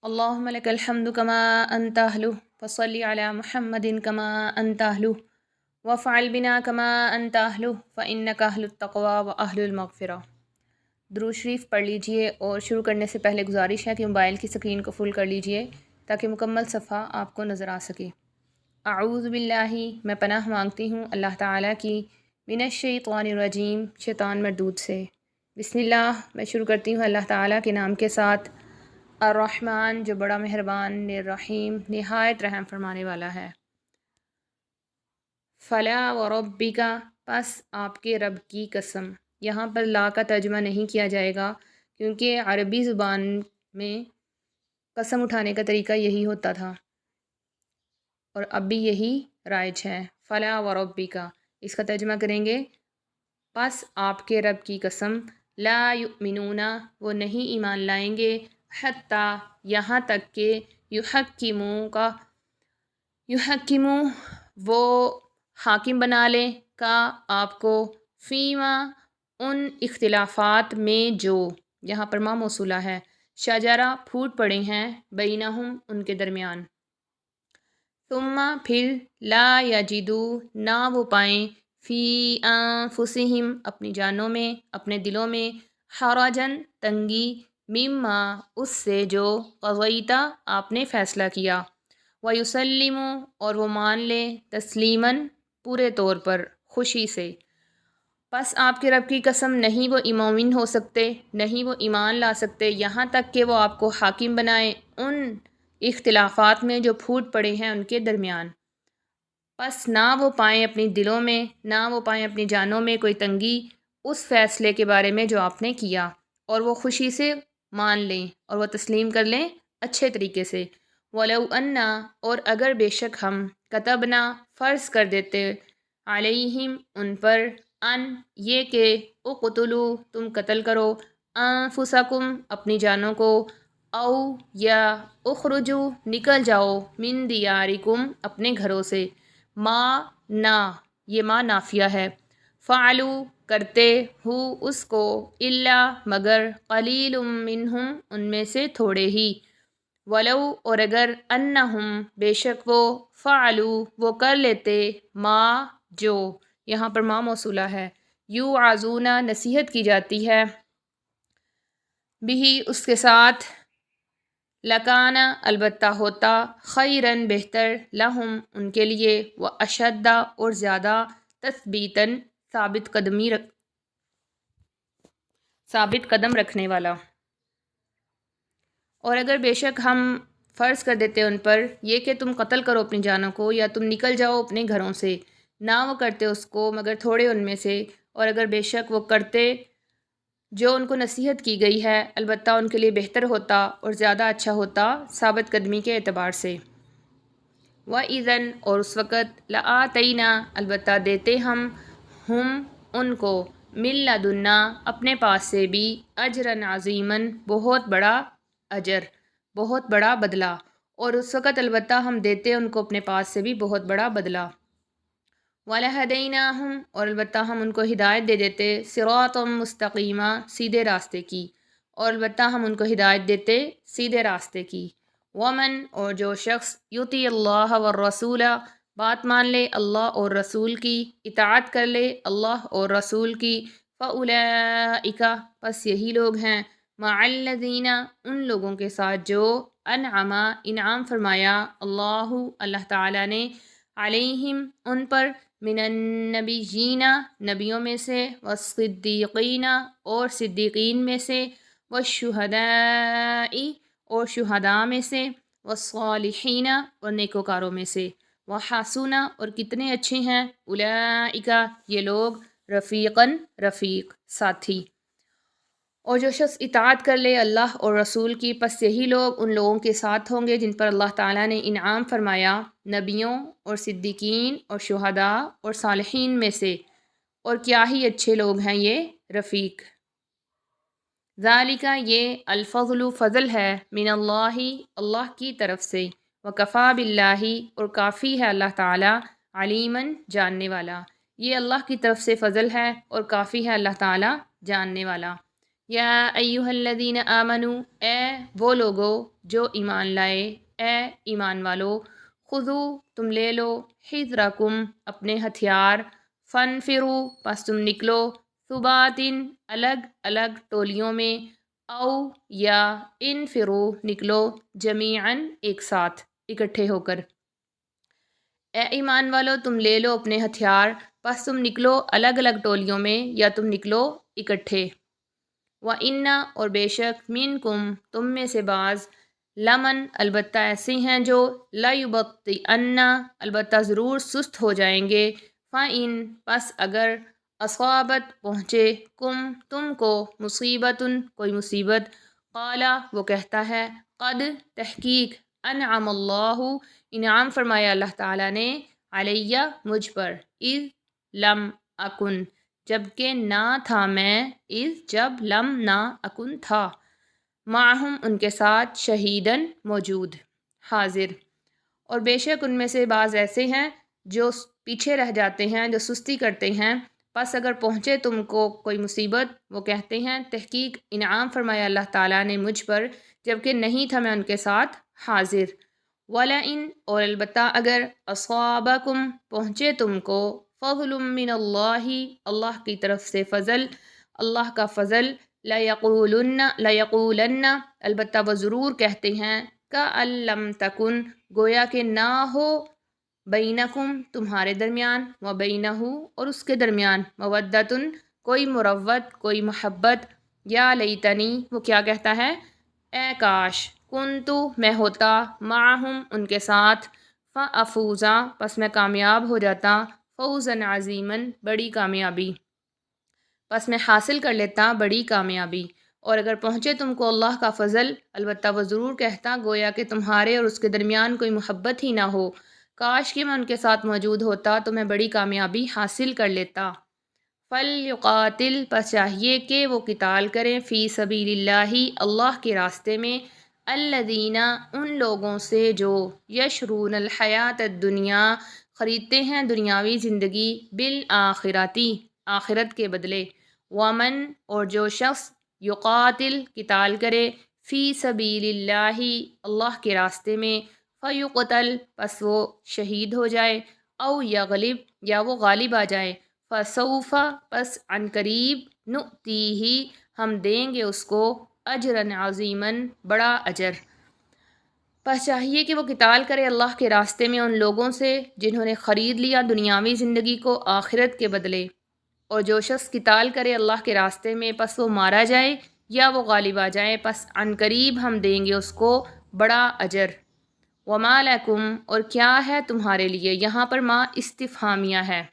اللهم لك الحمد كما أنت أهله فصل على محمد كما أنت أهله وفعل بنا كما أنت أهله فإنك أهل التقوى وأهل المغفرة۔ درود شریف پڑھ لیجئے، اور شروع کرنے سے پہلے گزارش ہے کہ موبائل کی سکرین کو فل کر لیجئے تاکہ مکمل صفحہ آپ کو نظر آ سکے۔ اعوذ باللہ، میں پناہ مانگتی ہوں اللہ تعالیٰ کی، من الشیطان الرجیم، شیطان مردود سے۔ بسم اللہ، میں شروع کرتی ہوں اللہ تعالیٰ کے نام کے ساتھ۔ الرحمن، جو بڑا مہربان، الرحیم، نہایت رحم فرمانے والا ہے۔ فلا وربک، پس آپ کے رب کی قسم۔ یہاں پر لا کا ترجمہ نہیں کیا جائے گا کیونکہ عربی زبان میں قسم اٹھانے کا طریقہ یہی ہوتا تھا اور اب بھی یہی رائج ہے۔ فلا وربک، اس کا ترجمہ کریں گے پس آپ کے رب کی قسم، لا یؤمنون، وہ نہیں ایمان لائیں گے، حتیٰ، یہاں تک کہ یحکموا، وہ حاکم بنا لیں کا آپ کو، فیما، ان اختلافات میں جو، یہاں پر ما موصولہ ہے، شجرہ، پھوٹ پڑے ہیں، بینہم، ان کے درمیان، ثم، پھر، لا یجدو، نہ وہ پائیں، فی انفسہم، اپنی جانوں میں، اپنے دلوں میں، حرجن، تنگی، مما، اس سے جو، قضیتا، آپ نے فیصلہ کیا، ویسلموا، اور وہ مان لے، تسلیماً، پورے طور پر، خوشی سے۔ پس آپ کے رب کی قسم، نہیں وہ مومن ہو سکتے، نہیں وہ ایمان لا سکتے یہاں تک کہ وہ آپ کو حاکم بنائیں ان اختلافات میں جو پھوٹ پڑے ہیں ان کے درمیان۔ پس نہ وہ پائیں اپنی دلوں میں، نہ وہ پائیں اپنی جانوں میں کوئی تنگی اس فیصلے کے بارے میں جو آپ نے کیا، اور وہ خوشی سے مان لیں اور وہ تسلیم کر لیں اچھے طریقے سے۔ وَلَوْ أَنَّا، اور اگر بے شک ہم، کتبنا، فرض کر دیتے، علیہم، ان پر، ان، یہ کہ، اقتلوا، تم قتل کرو، انفسکم، اپنی جانوں کو، او، یا، اخرجوا، نکل جاؤ، من دیارکم، اپنے گھروں سے، ما، نہ، یہ ما نافیہ ہے، فعلوا، کرتے، ہو، اس کو، الا، مگر، قلیل منہم، ان میں سے تھوڑے ہی، ولو، اور اگر، انہم، بے شک وہ، فعلوا، وہ کر لیتے، ما، جو، یہاں پر ما موصولہ ہے، یوعظون، نصیحت کی جاتی ہے، بھی، اس کے ساتھ، لکان، البتہ ہوتا، خیرن، بہتر، لہم، ان کے لیے، و اشد، اور زیادہ، تثبیتاً، ثابت قدم رکھنے والا۔ اور اگر بے شک ہم فرض کر دیتے ان پر یہ کہ تم قتل کرو اپنی جانوں کو یا تم نکل جاؤ اپنے گھروں سے، نہ وہ کرتے اس کو مگر تھوڑے ان میں سے، اور اگر بے شک وہ کرتے جو ان کو نصیحت کی گئی ہے، البتہ ان کے لیے بہتر ہوتا اور زیادہ اچھا ہوتا ثابت قدمی کے اعتبار سے۔ وَإِذًا، اور اس وقت، لَآتَيْنَا، البتہ دیتے ہم ان کو، مِن لَدُنَّا، اپنے پاس سے بھی، اجرًا عظیماً، بہت بڑا اجر، بہت بڑا بدلہ، اور اس وقت البتہ ہم دیتے ان کو اپنے پاس سے بھی بہت بڑا بدلہ۔ وَلَهَدَيْنَاهُمْ، اور البتہ ہم ان کو ہدایت دے دیتے، صِرَاطًا مُسْتَقِيمًا، سیدھے راستے کی، اور البتہ ہم ان کو ہدایت دیتے سیدھے راستے کی۔ وَمَن، اور جو شخص، یُطِیعِ اللَّهَ وَالرَّسُولَ، بات مان لے اللہ اور رسول کی، اطاعت کر لے اللہ اور رسول کی، فَأُولَئِکَ، پس یہی لوگ ہیں، مَعَ الَّذِینَ، ان لوگوں کے ساتھ جو، انعم، انعام فرمایا، اللہ تعالیٰ نے، علیہم، ان پر، من النبیین، نبیوں میں سے، والصدیقین، اور صدیقین میں سے، والشہداء، اور شہداء میں سے، والصالحین، اور نیکوکاروں میں سے، وحسن، اور کتنے اچھے ہیں، اولئک، یہ لوگ، رفیقاً، رفیق، ساتھی۔ اور جو شخص اطاعت کر لے اللہ اور رسول کی، پس یہی لوگ ان لوگوں کے ساتھ ہوں گے جن پر اللہ تعالیٰ نے انعام فرمایا، نبیوں اور صدیقین اور شہداء اور صالحین میں سے، اور کیا ہی اچھے لوگ ہیں یہ رفیق۔ ذالک، یہ، الفضل، فضل ہے، من اللہ، اللہ کی طرف سے، وکفیٰ باللہ، اور کافی ہے اللہ تعالیٰ، علیماً، جاننے والا۔ یہ اللہ کی طرف سے فضل ہے اور کافی ہے اللہ تعالیٰ جاننے والا۔ یا ایہا الذین آمنو، اے وہ لوگو جو ایمان لائے، اے ایمان والو، خذو تم لے لو، حذرکم اپنے ہتھیار، فنفرو پس تم نکلو، ثباتن الگ الگ ٹولیوں میں، او یا انفرو نکلو، جمیعاً ایک ساتھ اکٹھے ہو کر۔ اے ایمان والو تم لے لو اپنے ہتھیار، پس تم نکلو الگ الگ ٹولیوں میں یا تم نکلو اکٹھے۔ وَإِنَّ اور بے شک مِنکم تم میں سے بعض، لمن البتہ ایسے ہیں جو لَيُبَطِّئَنَّ البتہ ضرور سست ہو جائیں گے، فَإِن پس اگر اصابت پہنچے کم تم کو مصیبتن کوئی مصیبت، قالا وہ کہتا ہے، قد تحقیق انعم اللہ انعام فرمایا اللہ تعالیٰ نے، علیہ مجھ پر، اذ لم اکن جب کہ نہ تھا میں، اذ جب لم نہ اکن تھا، معہم ان کے ساتھ، شہیدن موجود، حاضر۔ اور بے شک ان میں سے بعض ایسے ہیں جو پیچھے رہ جاتے ہیں، جو سستی کرتے ہیں، پس اگر پہنچے تم کو کوئی مصیبت، وہ کہتے ہیں تحقیق انعام فرمایا اللہ تعالیٰ نے مجھ پر، جبکہ نہیں تھا میں ان کے ساتھ حاضر۔ وَلَئِن اور البتہ اگر اصابکم پہنچے تم کو، فضل من اللہ اللہ کی طرف سے فضل، اللہ کا فضل، لَيَقُولَنَّ البتہ وہ ضرور کہتے ہیں، کَأَن لَّم تَکُن گویا کہ نہ ہو، بینکم تمہارے درمیان، وبینہ اور اس کے درمیان، مودتن کوئی مروت، کوئی محبت، یا لیتنی وہ کیا کہتا ہے، اے کاش، کنتو میں ہوتا، معہم ان کے ساتھ، فافوزا پس میں کامیاب ہو جاتا، فوزاً عظیماً بڑی کامیابی، پس میں حاصل کر لیتا بڑی کامیابی۔ اور اگر پہنچے تم کو اللہ کا فضل، البتہ وہ ضرور کہتا گویا کہ تمہارے اور اس کے درمیان کوئی محبت ہی نہ ہو، کاش کہ میں ان کے ساتھ موجود ہوتا تو میں بڑی کامیابی حاصل کر لیتا۔ فَلْيُقَاتِلْ پس چاہیے کہ وہ قتال کریں، فی سبیل اللہ اللہ کے راستے میں، الذین ان لوگوں سے جو یشرون الحیات الدنیا خریدتے ہیں دنیاوی زندگی، بالآخرتی آخرت کے بدلے، ومن اور جو شخص یقاتل قتال کرے، فی سبیل اللہ اللہ کے راستے میں، فیقتل پس وہ شہید ہو جائے، او یغلب یا وہ غالب آ جائے، فسوف پس عن قریب، نؤتیہ ہم دیں گے اس کو، اجرا عظیماً بڑا اجر۔ پس چاہیے کہ وہ قتال کرے اللہ کے راستے میں ان لوگوں سے جنہوں نے خرید لیا دنیاوی زندگی کو آخرت کے بدلے، اور جو شخص قتال کرے اللہ کے راستے میں پس وہ مارا جائے یا وہ غالب آ جائے، پس عن قریب ہم دیں گے اس کو بڑا اجر۔ وما لکم اور کیا ہے تمہارے لیے، یہاں پر ما استفہامیہ ہے،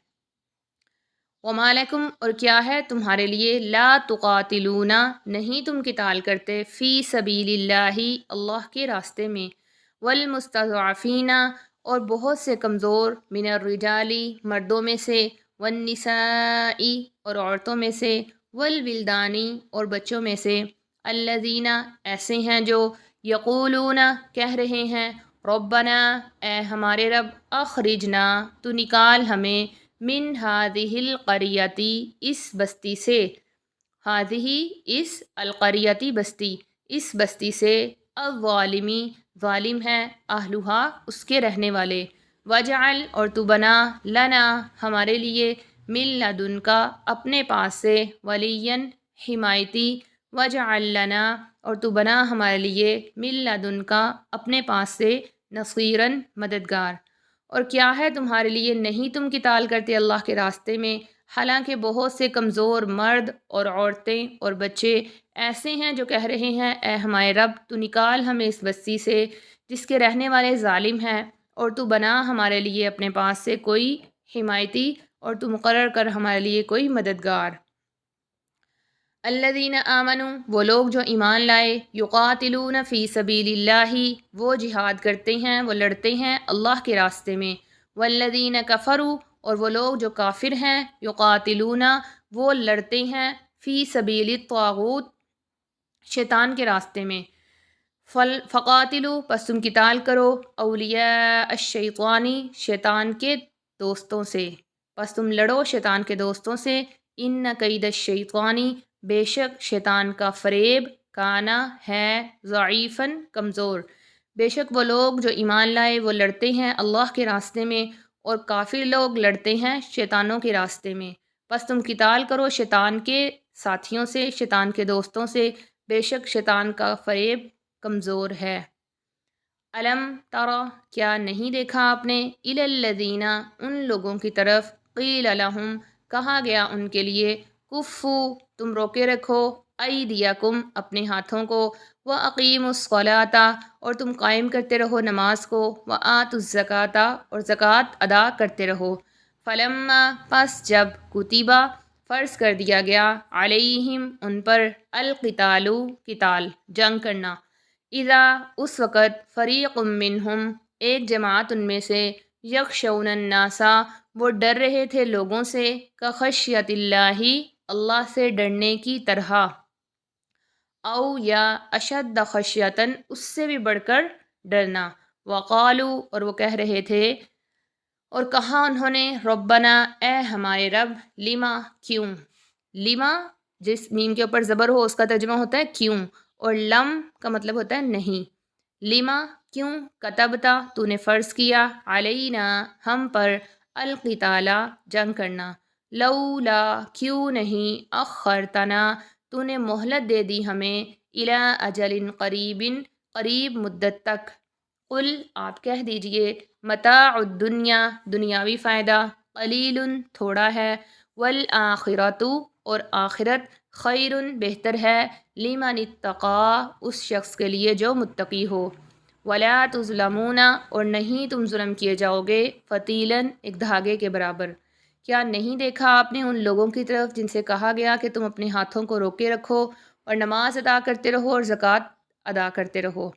وما لکم اور کیا ہے تمہارے لیے، لا تقاتلون نہیں تم قتال کرتے، فی سبیل اللہ اللہ کے راستے میں، والمستضعفین اور بہت سے کمزور، من الرجال مردوں میں سے، والنساء اور عورتوں میں سے، والولدان اور بچوں میں سے، الذین ایسے ہیں جو یقولون کہہ رہے ہیں، ربنا اے ہمارے رب، اخرجنا تو نکال ہمیں، من ہذہ القریۃ اس بستی سے، ہذہ اس القریۃ بستی، اس بستی سے، الظالمی ظالم ہے، اہلھا اس کے رہنے والے، وجعل اور تو بنا، لنا ہمارے لیے، من لدنکا اپنے پاس سے، ولیا حمایتی، وجعل لنا اور تو بنا ہمارے لیے، من لدنکا اپنے پاس سے، نصیراً مددگار۔ اور کیا ہے تمہارے لیے نہیں تم قتال کرتے اللہ کے راستے میں، حالانکہ بہت سے کمزور مرد اور عورتیں اور بچے ایسے ہیں جو کہہ رہے ہیں، اے ہمارے رب تو نکال ہمیں اس بستی سے جس کے رہنے والے ظالم ہیں، اور تو بنا ہمارے لیے اپنے پاس سے کوئی حمایتی، اور تو مقرر کر ہمارے لیے کوئی مددگار۔ الذین آمنوا وہ لوگ جو ایمان لائے، یقاتلون فی سبیل اللہ وہ جہاد کرتے ہیں، وہ لڑتے ہیں اللہ کے راستے میں، والذین کفروا اور وہ لوگ جو کافر ہیں، یقاتلون وہ لڑتے ہیں، فی سبیل الطاغوت شیطان کے راستے میں، فقاتلوا پس تم قتال کرو، اولیاء الشیطانی شیطان کے دوستوں سے، پس تم لڑو شیطان کے دوستوں سے، ان کید الشیطانی بے شک شیطان کا فریب کانا ہے ضعیفاً کمزور، بے شک وہ لوگ جو ایمان لائے وہ لڑتے ہیں اللہ کے راستے میں، اور کافر لوگ لڑتے ہیں شیطانوں کے راستے میں، بس تم قتال کرو شیطان کے ساتھیوں سے، شیطان کے دوستوں سے، بے شک شیطان کا فریب کمزور ہے۔ علم ترى کیا نہیں دیکھا آپ نے الی الذین ان لوگوں کی طرف قیل لہم کہا گیا ان کے لیے کفو تم روکے رکھو ایدیکم اپنے ہاتھوں کو واقیموا الصلاۃ اور تم قائم کرتے رہو نماز کو وآتوا الزکاۃ اور زکوٰۃ ادا کرتے رہو فلما پس جب کتبہ فرض کر دیا گیا علیہم ان پر القتال قتال جنگ کرنا اذا اس وقت فریق منہم ایک جماعت ان میں سے یخشون الناس وہ ڈر رہے تھے لوگوں سے کخشیت اللہ اللہ سے ڈرنے کی طرح او یا اشد خشیتاً اس سے بھی بڑھ کر ڈرنا وقالو اور وہ کہہ رہے تھے اور کہا انہوں نے ربنا اے ہمارے رب لما کیوں لما جس میم کے اوپر زبر ہو اس کا ترجمہ ہوتا ہے کیوں اور لم کا مطلب ہوتا ہے نہیں لما کیوں کتبتا تو نے فرض کیا علینا ہم پر القتال جنگ کرنا لولا کیوں نہیں اخرتنا تو نے مہلت دے دی ہمیں الی اجل قریب قریب مدت تک قل آپ کہہ دیجئے متاع الدنیا دنیاوی فائدہ قلیل تھوڑا ہے والآخرۃ اور آخرت خیر بہتر ہے لمن اتقا اس شخص کے لیے جو متقی ہو ولا تظلمون اور نہیں تم ظلم کیے جاؤ گے فتیلاً ایک دھاگے کے برابر کیا نہیں دیکھا آپ نے ان لوگوں کی طرف جن سے کہا گیا کہ تم اپنے ہاتھوں کو روکے رکھو اور نماز ادا کرتے رہو اور زکوٰۃ ادا کرتے رہو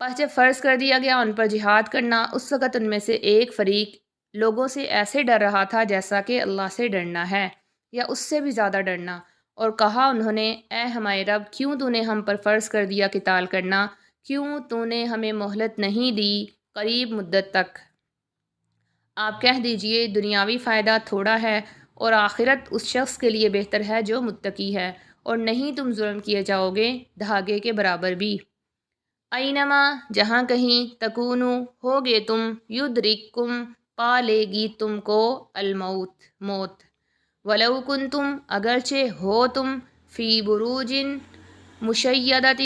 پس جب فرض کر دیا گیا ان پر جہاد کرنا اس وقت ان میں سے ایک فریق لوگوں سے ایسے ڈر رہا تھا جیسا کہ اللہ سے ڈرنا ہے یا اس سے بھی زیادہ ڈرنا اور کہا انہوں نے اے ہمارے رب کیوں تو نے ہم پر فرض کر دیا قتال کرنا کیوں تو نے ہمیں مہلت نہیں دی قریب مدت تک آپ کہہ دیجئے دنیاوی فائدہ تھوڑا ہے اور آخرت اس شخص کے لیے بہتر ہے جو متقی ہے اور نہیں تم ظلم کیے جاؤ گے دھاگے کے برابر بھی اینما جہاں کہیں تکونو ہوگے تم یدرککم پا لے گی تم کو الموت موت ولو کنتم اگرچہ ہو تم فی بروج مشیدۃ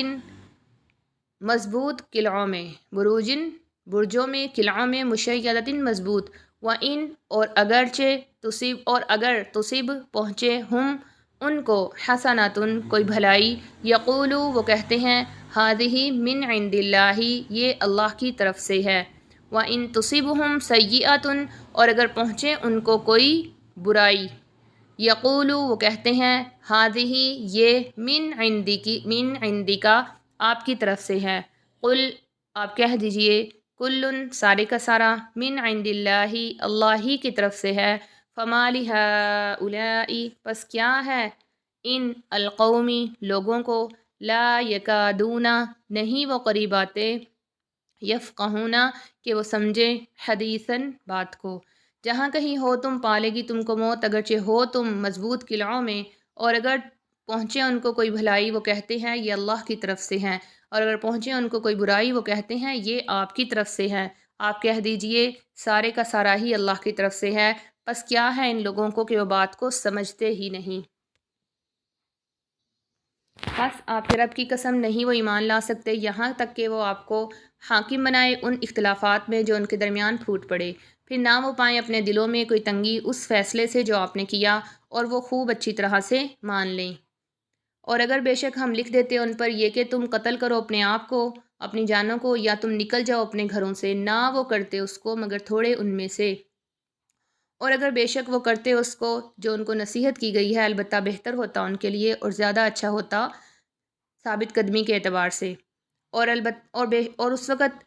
مضبوط قلعوں میں بروجن برجوں میں قلعوں میں مشیدۃ مضبوط وَإِن اور اگرچہ تصب اور اگر تصب پہنچے ہم ان کو حسناتن کوئی بھلائی یقولو وہ کہتے ہیں ہذہ من عند اللہ یہ اللہ کی طرف سے ہے وَإِن تصبہم سیئۃ اور اگر پہنچے ان کو کوئی برائی یقولو وہ کہتے ہیں ہذہ یہ من عندک آپ کی طرف سے ہے قل آپ کہہ دیجئے کلن سارے کا سارا من عند اللہ اللہ ہی کی طرف سے ہے فما لہؤلاء پس کیا ہے ان القومی لوگوں کو لا یکادون نہیں وہ قریب آتے یفقہون کہ وہ سمجھیں حدیثاً بات کو جہاں کہیں ہو تم پالے گی تم کو موت اگرچہ ہو تم مضبوط قلعوں میں اور اگر پہنچے ان کو کوئی بھلائی وہ کہتے ہیں یہ اللہ کی طرف سے ہیں اور اگر پہنچے ان کو کوئی برائی وہ کہتے ہیں یہ آپ کی طرف سے ہے آپ کہہ دیجئے سارے کا سارا ہی اللہ کی طرف سے ہے پس کیا ہے ان لوگوں کو کہ وہ بات کو سمجھتے ہی نہیں بس آپ کے رب کی قسم نہیں وہ ایمان لا سکتے یہاں تک کہ وہ آپ کو حاکم بنائے ان اختلافات میں جو ان کے درمیان پھوٹ پڑے پھر نہ وہ پائیں اپنے دلوں میں کوئی تنگی اس فیصلے سے جو آپ نے کیا اور وہ خوب اچھی طرح سے مان لیں اور اگر بے شک ہم لکھ دیتے ان پر یہ کہ تم قتل کرو اپنے آپ کو اپنی جانوں کو یا تم نکل جاؤ اپنے گھروں سے نہ وہ کرتے اس کو مگر تھوڑے ان میں سے اور اگر بے شک وہ کرتے اس کو جو ان کو نصیحت کی گئی ہے البتہ بہتر ہوتا ان کے لیے اور زیادہ اچھا ہوتا ثابت قدمی کے اعتبار سے اور اس وقت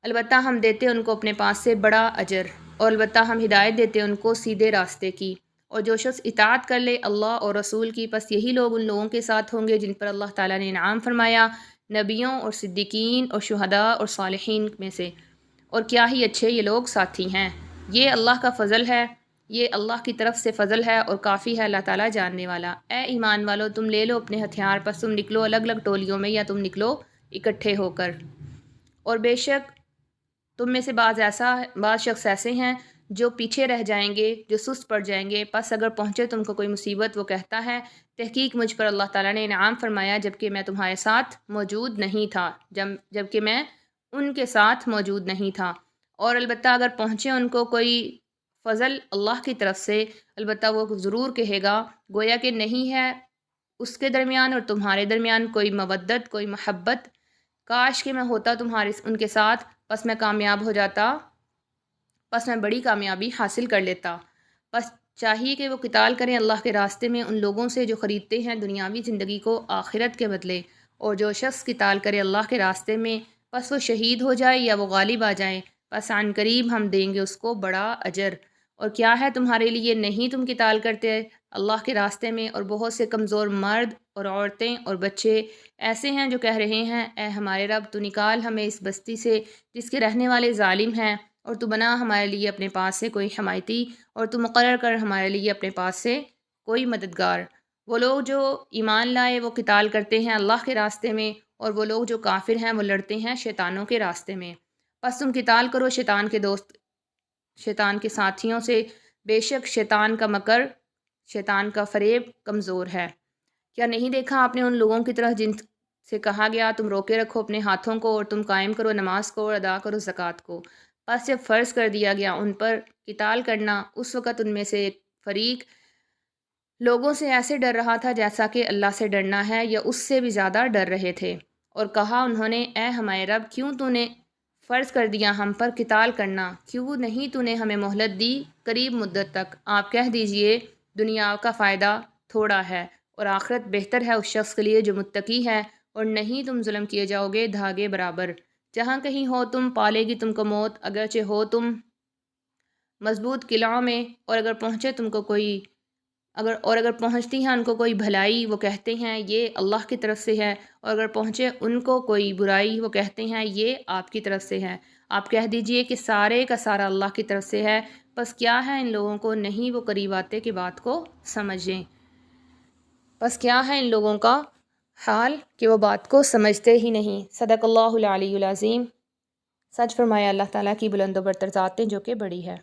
البتہ ہم دیتے ان کو اپنے پاس سے بڑا اجر اور البتہ ہم ہدایت دیتے ان کو سیدھے راستے کی اور جو شخص اطاعت کر لے اللہ اور رسول کی پس یہی لوگ ان لوگوں کے ساتھ ہوں گے جن پر اللہ تعالیٰ نے انعام فرمایا نبیوں اور صدیقین اور شہداء اور صالحین میں سے اور کیا ہی اچھے یہ لوگ ساتھی ہیں یہ اللہ کا فضل ہے یہ اللہ کی طرف سے فضل ہے اور کافی ہے اللہ تعالیٰ جاننے والا۔ اے ایمان والو، تم لے لو اپنے ہتھیار، پس تم نکلو الگ الگ ٹولیوں میں یا تم نکلو اکٹھے ہو کر۔ اور بے شک تم میں سے بعض شخص ایسے ہیں جو پیچھے رہ جائیں گے، جو سست پڑ جائیں گے، پس اگر پہنچے تم کو کوئی مصیبت وہ کہتا ہے تحقیق مجھ پر اللہ تعالیٰ نے انعام فرمایا جبکہ میں تمہارے ساتھ موجود نہیں تھا، جبکہ میں ان کے ساتھ موجود نہیں تھا۔ اور البتہ اگر پہنچے ان کو کوئی فضل اللہ کی طرف سے، البتہ وہ ضرور کہے گا گویا کہ نہیں ہے اس کے درمیان اور تمہارے درمیان کوئی مودت، کوئی محبت، کاش کہ میں ہوتا ان کے ساتھ، پس میں کامیاب ہو جاتا، پس میں بڑی کامیابی حاصل کر لیتا۔ پس چاہیے کہ وہ قتال کریں اللہ کے راستے میں ان لوگوں سے جو خریدتے ہیں دنیاوی زندگی کو آخرت کے بدلے، اور جو شخص قتال کرے اللہ کے راستے میں پس وہ شہید ہو جائے یا وہ غالب آ جائیں، پس عن قریب ہم دیں گے اس کو بڑا اجر۔ اور کیا ہے تمہارے لیے نہیں تم قتال کرتے اللہ کے راستے میں، اور بہت سے کمزور مرد اور عورتیں اور بچے ایسے ہیں جو کہہ رہے ہیں اے ہمارے رب تو نکال ہمیں اس بستی سے جس کے رہنے والے ظالم ہیں، اور تو بنا ہمارے لیے اپنے پاس سے کوئی حمایتی، اور تو مقرر کر ہمارے لیے اپنے پاس سے کوئی مددگار۔ وہ لوگ جو ایمان لائے وہ قتال کرتے ہیں اللہ کے راستے میں، اور وہ لوگ جو کافر ہیں وہ لڑتے ہیں شیطانوں کے راستے میں۔ پس تم قتال کرو شیطان کے دوست، شیطان کے ساتھیوں سے، بے شک شیطان کا مکر، شیطان کا فریب کمزور ہے۔ کیا نہیں دیکھا آپ نے ان لوگوں کی طرح جن سے کہا گیا تم روکے رکھو اپنے ہاتھوں کو اور تم قائم کرو نماز کو اور ادا کرو زکوٰۃ کو۔ پس جب فرض کر دیا گیا ان پر قتال کرنا، اس وقت ان میں سے ایک فریق لوگوں سے ایسے ڈر رہا تھا جیسا کہ اللہ سے ڈرنا ہے یا اس سے بھی زیادہ ڈر رہے تھے، اور کہا انہوں نے اے ہمارے رب کیوں تو نے فرض کر دیا ہم پر قتال کرنا، کیوں نہیں تو نے ہمیں مہلت دی قریب مدت تک۔ آپ کہہ دیجئے دنیا کا فائدہ تھوڑا ہے اور آخرت بہتر ہے اس شخص کے لیے جو متقی ہے، اور نہیں تم ظلم کیے جاؤ گے دھاگے برابر۔ جہاں کہیں ہو تم پالے گی تم کو موت، اگرچہ ہو تم مضبوط قلعوں میں، اور اگر پہنچے تم کو کوئی اگر پہنچتی ہیں ان کو کوئی بھلائی وہ کہتے ہیں یہ اللہ کی طرف سے ہے، اور اگر پہنچے ان کو کوئی برائی وہ کہتے ہیں یہ آپ کی طرف سے ہے۔ آپ کہہ دیجئے کہ سارے کا سارا اللہ کی طرف سے ہے، پس کیا ہے ان لوگوں کو نہیں وہ قریب آتے کہ بات کو سمجھیں۔ پس کیا ہے ان لوگوں کا حال کہ وہ بات کو سمجھتے ہی نہیں۔ صدق اللہ العلی العظیم۔ سچ فرمایا اللہ تعالیٰ کی بلند و برتر ذات جو کہ بڑی ہے۔